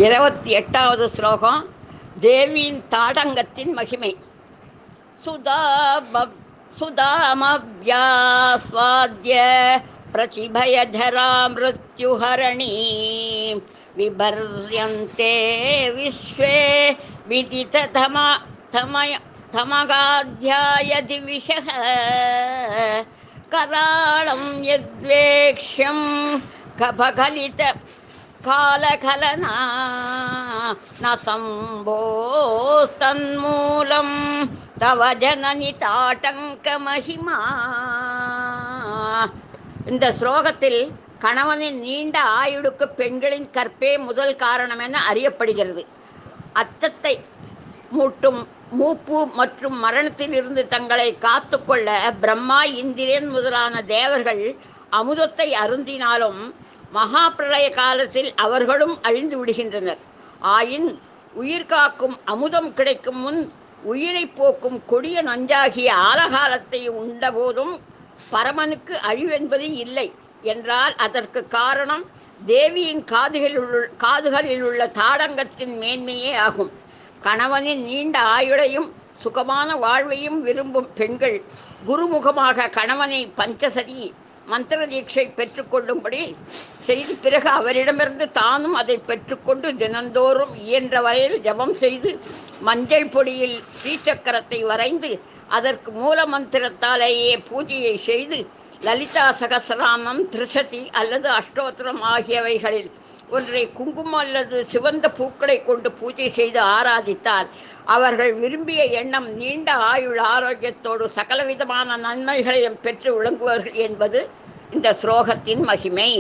28வது ஸ்லோகம். தேவியின் தாடங்கத்தின் மகிமை. சுதாமவ்யாஸ்வாத்ய பிரதிபயதரா மிருத்யுஹரணி விபர்யந்தே விஸ்வே விதிதமகாத்யாயதி விஷः கராளம் யத்வேக்ஷ்யம் கபகலித காலகலனா ந சம்போஸ்தன்மூலம் தவ ஜனனி தாட்டங்க மகிமா. இந்த ஸ்லோகத்தில் கணவனின் நீண்ட ஆயுளுக்கு பெண்களின் கற்பே முதல் காரணம் என அறியப்படுகிறது. அச்சத்தை மூட்டும் மூப்பு மற்றும் மரணத்திலிருந்து தங்களை காத்துக்கொள்ள பிரம்மா, இந்திரன் முதலான தேவர்கள் அமுதத்தை அருந்தினாலும் மகா பிரளய காலத்தில் அவர்களும் அழிந்து விடுகின்றனர். ஆயின் உயிர் காக்கும் அமுதம் கிடைக்கும் முன் உயிரை போக்கும் கொடிய நஞ்சாகிய ஆலகாலத்தை உண்டபோதும் பரமனுக்கு அழிவென்பது இல்லை என்றால் அதற்கு காரணம் தேவியின் காதுகளில் உள்ள தாடங்கத்தின் மேன்மையே ஆகும். கணவனின் நீண்ட ஆயுளையும் சுகமான வாழ்வையும் விரும்பும் பெண்கள் குருமுகமாக கணவனை பஞ்சசதி மந்திர தீட்சை பெற்றுக்கொள்ளும்படி செய்து பிறகு அவரிடமிருந்து தானும் அதை பெற்றுக்கொண்டு தினந்தோறும் இயன்ற வரையில் ஜபம் செய்து மஞ்சள் பொடியில் ஸ்ரீசக்கரத்தை வரைந்து அதற்கு மூல மந்திரத்தாலேயே பூஜையை செய்து லலிதா சகசராமம், திரிசதி அல்லது அஷ்டோத்திரம் ஆகியவைகளில் ஒன்றை குங்குமம் அல்லது சிவந்த பூக்களை கொண்டு பூஜை செய்து ஆராதித்தால் அவர்கள் விரும்பிய எண்ணம் நீண்ட ஆயுள் ஆரோக்கியத்தோடு சகலவிதமான நன்மைகளையும் பெற்று விளங்குவார்கள் என்பது இந்த ஸ்லோகத்தின் மகிமை.